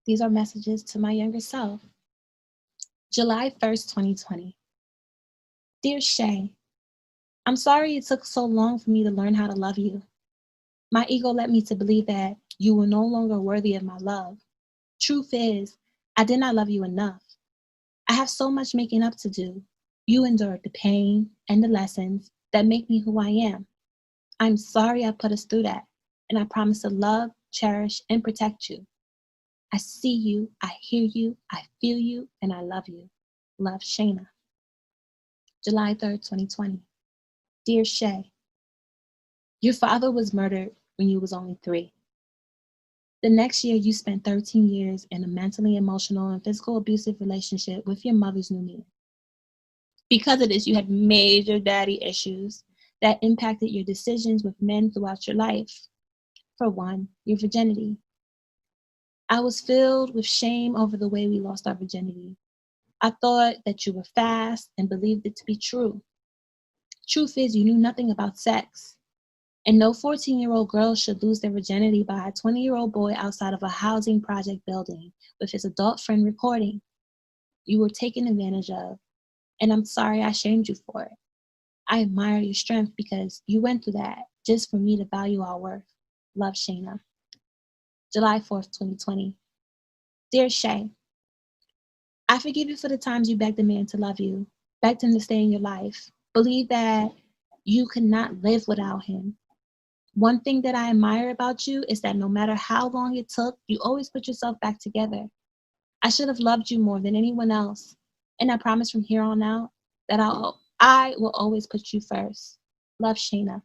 These are messages to my younger self. July 1st, 2020. Dear Shay, I'm sorry it took so long for me to learn how to love you. My ego led me to believe that you were no longer worthy of my love. Truth is, I did not love you enough. I have so much making up to do. You endured the pain and the lessons that make me who I am. I'm sorry I put us through that, and I promise to love, cherish, and protect you. I see you, I hear you, I feel you, and I love you. Love, Shayna. July 3rd, 2020. Dear Shay, your father was murdered when you was only 3. The next year, you spent 13 years in a mentally, emotional, and physical abusive relationship with your mother's new man. Because of this, you had major daddy issues that impacted your decisions with men throughout your life. For one, your virginity. I was filled with shame over the way we lost our virginity. I thought that you were fast and believed it to be true. Truth is, you knew nothing about sex. And no 14-year-old girl should lose their virginity by a 20-year-old boy outside of a housing project building with his adult friend recording. You were taken advantage of, and I'm sorry I shamed you for it. I admire your strength because you went through that just for me to value our worth. Love, Shayna. July 4th, 2020. Dear Shay, I forgive you for the times you begged a man to love you, begged him to stay in your life, believed that you could not live without him. One thing that I admire about you is that no matter how long it took, you always put yourself back together. I should have loved you more than anyone else, and I promise from here on out that I will always put you first. Love, Shayna.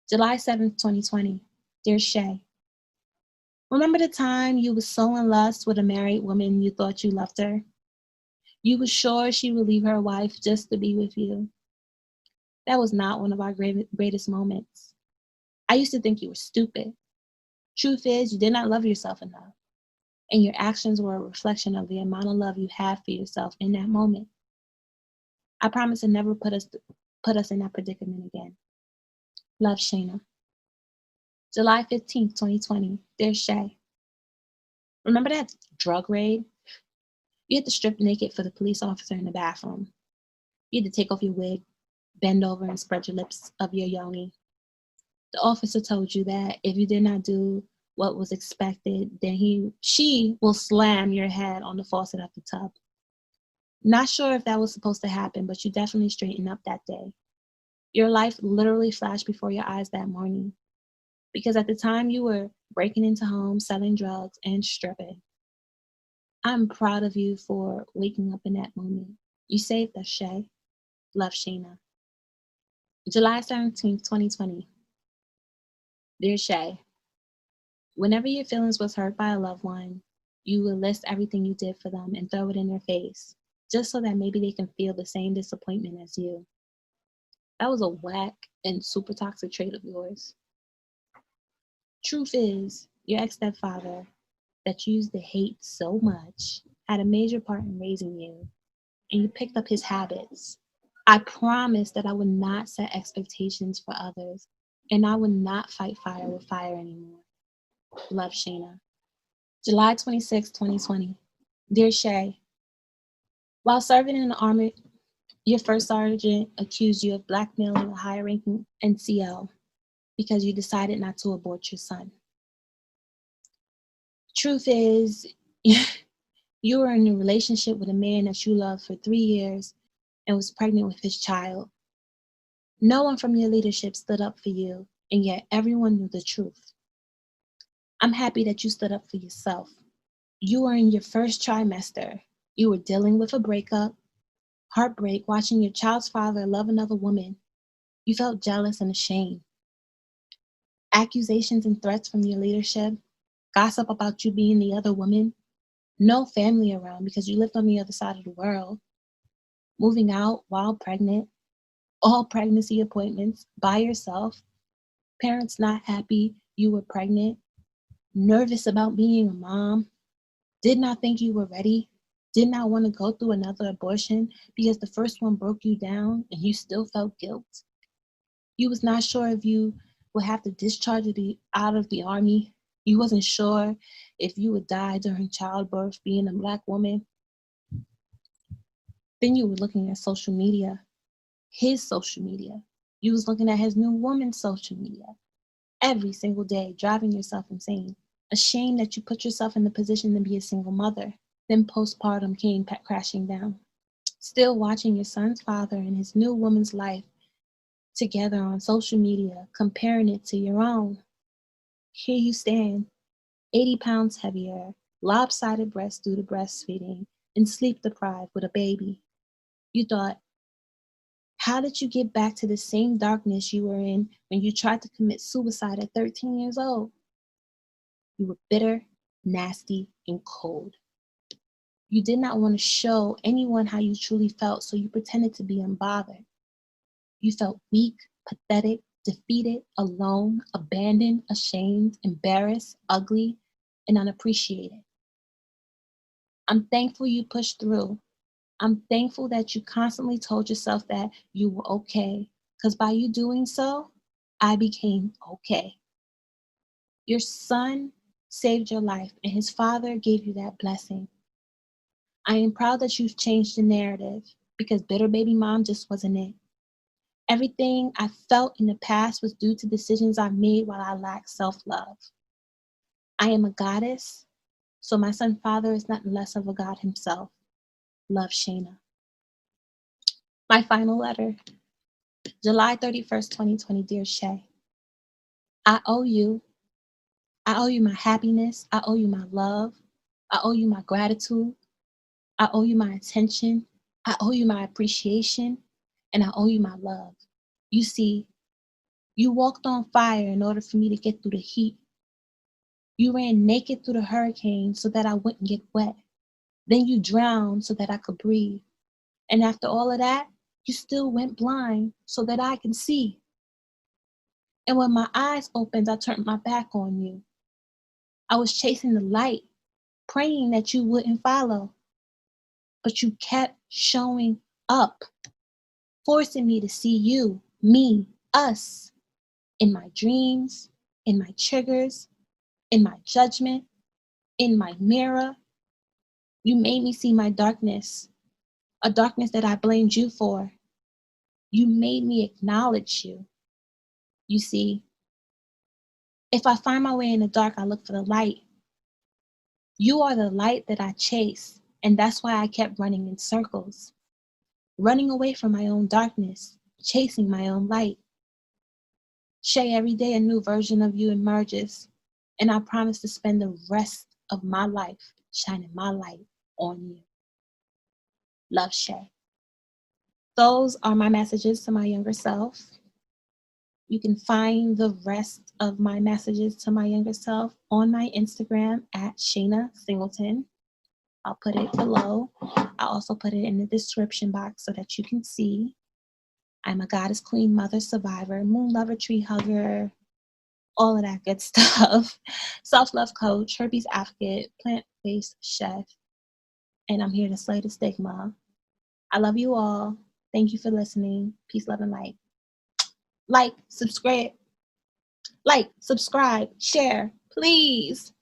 July 7th, 2020. Dear Shay, remember the time you were so in lust with a married woman you thought you loved her? You were sure she would leave her wife just to be with you. That was not one of our greatest moments. I used to think you were stupid. Truth is, you did not love yourself enough, and your actions were a reflection of the amount of love you had for yourself in that moment. I promise to never put us in that predicament again. Love, Shayna. July 15th, 2020. Dear Shay, remember that drug raid? You had to strip naked for the police officer in the bathroom. You had to take off your wig, bend over, and spread your lips of your yoni. The officer told you that if you did not do what was expected, then she will slam your head on the faucet of the tub. Not sure if that was supposed to happen, but you definitely straightened up that day. Your life literally flashed before your eyes that morning. Because at the time you were breaking into homes, selling drugs, and stripping. I'm proud of you for waking up in that moment. You saved us, Shay. Love, Sheena. July 17th, 2020. Dear Shay, whenever your feelings was hurt by a loved one, you would list everything you did for them and throw it in their face, just so that maybe they can feel the same disappointment as you. That was a whack and super toxic trait of yours. Truth is, your ex-stepfather that you used to hate so much had a major part in raising you, and you picked up his habits. I promised that I would not set expectations for others, and I would not fight fire with fire anymore. Love, Sheena. July 26, 2020. Dear Shay, while serving in the Army, your first sergeant accused you of blackmailing a higher-ranking NCO because you decided not to abort your son. Truth is, you were in a relationship with a man that you loved for 3 years and was pregnant with his child. No one from your leadership stood up for you, and yet everyone knew the truth. I'm happy that you stood up for yourself. You were in your first trimester. You were dealing with a breakup, heartbreak, watching your child's father love another woman. You felt jealous and ashamed. Accusations and threats from your leadership, gossip about you being the other woman, no family around because you lived on the other side of the world, moving out while pregnant, all pregnancy appointments by yourself, parents not happy you were pregnant, nervous about being a mom, did not think you were ready, did not want to go through another abortion because the first one broke you down and you still felt guilt. You was not sure if you would have to discharge out of the Army. You wasn't sure if you would die during childbirth being a Black woman, then you were looking at social media, his social media. You was looking at his new woman's social media every single day, driving yourself insane. Ashamed that you put yourself in the position to be a single mother. Then postpartum came crashing down. Still watching your son's father and his new woman's life together on social media, comparing it to your own. Here you stand, 80 pounds heavier, lopsided breasts due to breastfeeding, and sleep deprived with a baby. You thought, how did you get back to the same darkness you were in when you tried to commit suicide at 13 years old? You were bitter, nasty, and cold. You did not want to show anyone how you truly felt, so you pretended to be unbothered. You felt weak, pathetic, defeated, alone, abandoned, ashamed, embarrassed, ugly, and unappreciated. I'm thankful you pushed through. I'm thankful that you constantly told yourself that you were okay, because by you doing so, I became okay. Your son saved your life, and his father gave you that blessing. I am proud that you've changed the narrative, because bitter baby mom just wasn't it. Everything I felt in the past was due to decisions I made while I lacked self-love. I am a goddess, so my son's father is not less of a god himself. Love, Shayna. My final letter, July 31st, 2020, dear Shay. I owe you. I owe you my happiness. I owe you my love. I owe you my gratitude. I owe you my attention. I owe you my appreciation. And I owe you my love. You see, you walked on fire in order for me to get through the heat. You ran naked through the hurricane so that I wouldn't get wet. Then you drowned so that I could breathe. And after all of that, you still went blind so that I can see. And when my eyes opened, I turned my back on you. I was chasing the light, praying that you wouldn't follow. But you kept showing up, forcing me to see you, me, us, in my dreams, in my triggers, in my judgment, in my mirror. You made me see my darkness, a darkness that I blamed you for. You made me acknowledge you. You see, if I find my way in the dark, I look for the light. You are the light that I chase, and that's why I kept running in circles, running away from my own darkness, chasing my own light. Shay, every day a new version of you emerges, and I promise to spend the rest of my life shining my light on you. Love, Shay. Those are my messages to my younger self. You can find the rest of my messages to my younger self on my Instagram at Shayna Singleton. I'll put it below. I'll also put it in the description box so that you can see. I'm a goddess, queen, mother, survivor, moon lover, tree hugger, all of that good stuff. Self-love coach, herpes advocate, plant-based chef, and I'm here to slay the stigma. I love you all. Thank you for listening. Peace, love, and light. Like, subscribe, share, please.